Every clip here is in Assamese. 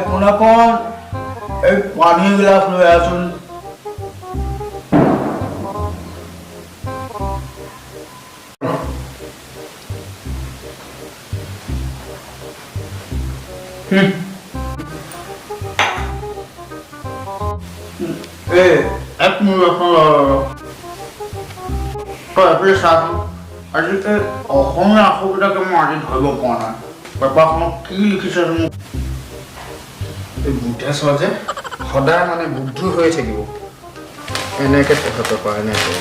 কোনাখন এই পানী গিলাচ লৈ আছোন এক মিনিট এখন তই এফালে চাচোন আজি এই অসমীয়া আখৰকেইটাকে মই আজি ধৰিব পৰা নাই পেপাৰখনত কি লিখিছে মোক এই বুদ্ধা চোৱা যে সদায় মানে বুদ্ধি হৈ থাকিব এনেকৈ পঢ়া পেপাৰ এনেকৈ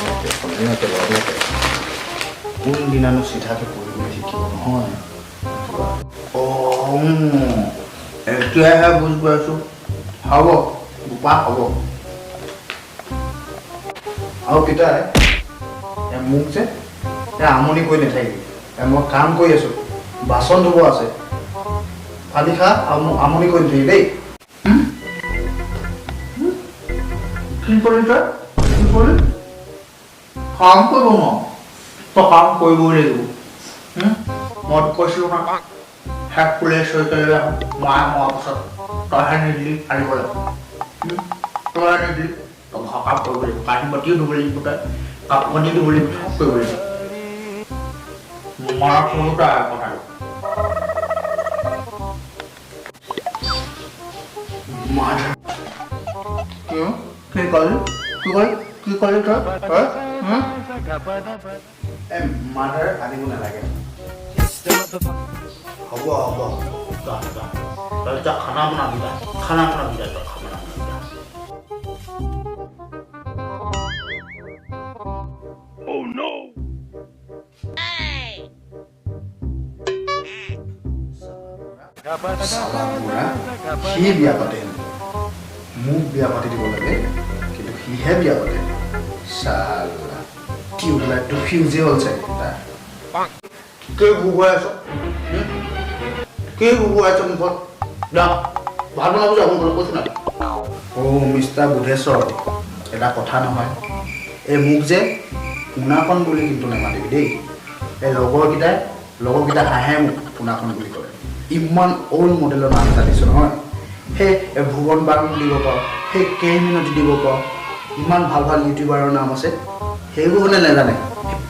কোনদিনানো চিধাকৈ পঢ়িবলৈ শিকিব নহয় এতিয়াহে বুজি পাইছোঁ হ'ব বোপা হ'ব আৰু পিতাই মোক যে আমনি কৰি নাথাকিবি মই কাম কৰি আছোঁ বাচন ধুব আছে পানী খা আৰু মোক আমনি কৰি নাথাকিবি দেই কি কৰিলি তই কি কৰিলি কাম কৰিব নোৱাৰো তই কাম কৰিবই লাগিব মই কৈছিলোঁ না শেষ ফুলে চৈতলে মায়ে মৰাৰ পাছত তইহে নিদিলি আনিবলৈ তইহে নিদিলি তই ঘৰ কাম কৰিব লাগিব কাঁহী বাতিও ধুব লাগিব তই কাপোৰ কানি ধুব লাগিব চব কৰিব লাগিব মনত সৰুতে কথাটো কি কৰিলি তই মাদাৰ আনিব নালাগে হ'ব তই এতিয়া খানা বনাবি তই খানা বনাবি Oh no! সি বিয়া পাতে মোক বিয়া পাতি দিব লাগে কিন্তু সিহে বিয়া পাতে চালা টিউবলাইটটো ফিউজে হ'ল চাগে তাৰ কি গুগুৱাই আছ মুখত যা ভাত বনাব যা সোনকালে কৈছোঁ নাই মিষ্টাৰ বুধেশ্বৰ এটা কথা নহয় এই মোক যে পোনাকণ বুলি কিন্তু নামাতিবি দেই এই লগৰকেইটাই হাঁহে মোক পোনাকণ বুলি কয় ইমান অল্ড মডেলৰ নাম এটা দিছোঁ নহয় সেই ভুৱন বাৰণ দিব পাৰোঁ সেই কেমিনতি দিব পাৰোঁ ইমান ভাল ভাল ইউটিউবাৰৰ নাম আছে সেইবোৰ মানে নাজানে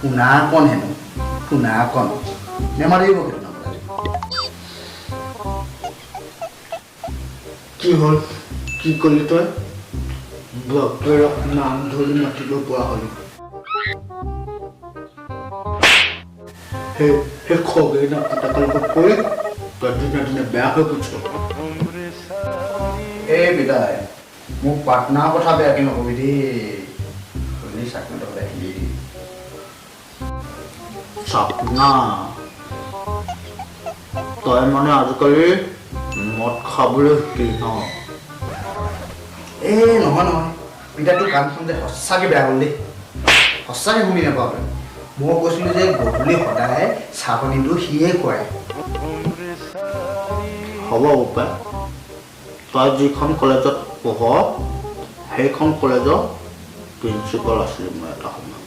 পোনাকণ হেনো পোনাকণ নেমাতিব সেইটো নাম কি হ'ল কি কৰিলি তই ডক্তৰক নাম ধৰি মাতিব পৰা হ'লি সেই খগে না পুতাকৰ লগত কৈ তই দিনে বেয়া হৈ গৈছ এই বিদায় মোক পাটনাৰ কথা বেয়াকৈ নকবি দেই চাকৰিটো সদায় হিলি দি চাপনা তই মানে আজিকালি মদ খাবলৈ শিকিলি ন এই নহয় পিতাটো কামখন যে সঁচাকৈ বেয়া হ'ল দেই সঁচাকৈ শুনি নাপাওঁ তই মই কৈছিলোঁ যে গধূলি সদায় চাহপানীটো সিয়ে খুৱায় হ'ব বোপা তই যিখন কলেজত পঢ় সেইখন কলেজৰ প্ৰিন্সিপাল আছিলোঁ মই এটা সময়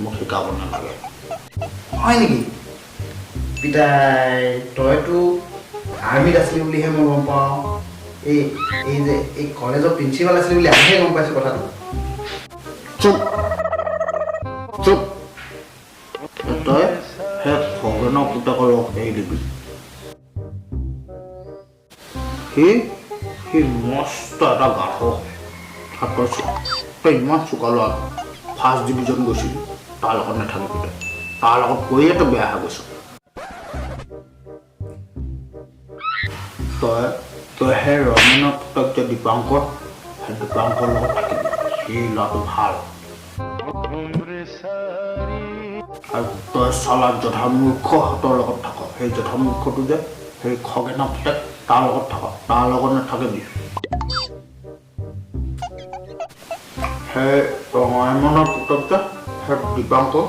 মোক শিকাব নালাগে হয় নেকি পিতাই তইতো আৰ্মিত আছিলি বুলিহে মই গম পাওঁ এই কলেজৰ প্ৰিন্সিপাল আছিলি বুলি আমিহে গম পাইছোঁ কথাটো চুপ তই সেই ভগৱানৰ পুতাকৰ লগ এৰি দিবি সি মস্ত এটা গাধ তই ইমান চোকা ল'ৰা ফাৰ্ষ্ট ডিভিজন গৈছিলি তাৰ লগত নাথাকিবি তাৰ লগত গৈয়ে তই বেয়া হৈ গৈছ তই সেই ৰমেনৰ পুতক যে দীপাংকৰ সেই দীপাংকৰ লগত থাকিবি সেই ল'ৰাটো ভাল আৰু তই চালা যথামূৰ্খহঁতৰ লগত থাক সেই যথামূৰ্খটো যে সেই খগেনা পুতেক তাৰ লগত থাক তাৰ লগত নাথাকিবি সেই ৰমেনৰ পুতক যে সেই দীপাংকৰ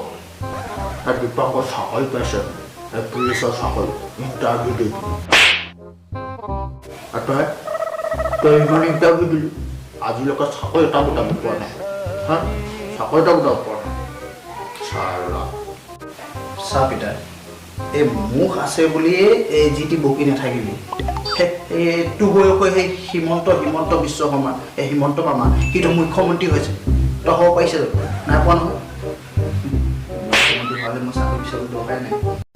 চাকৰি পাইছে সেই পুলিচৰ চাকৰি ইণ্টাৰভিউ দি তই ইমান ইণ্টাৰভিউ দিলি আজিলৈকে চাকৰি এটা গোটাব পোৱা নাই চাকৰি এটা গোটাব পৰা নাই চালা চাহ পিতাই এই মুখ আছে বুলিয়ে এই যিটি বকি নাথাকিবি এইটো হৈ সেই হিমন্ত বিশ্ব শৰ্মা এই হিমন্ত মামা সিটো মুখ্যমন্ত্ৰী হৈছে তই হ'ব পাৰিছে নাই পোৱা নহয় মুখ্যমন্ত্ৰী হোৱালে মই চাকৰি বিচাৰিব দৰকাৰ নাই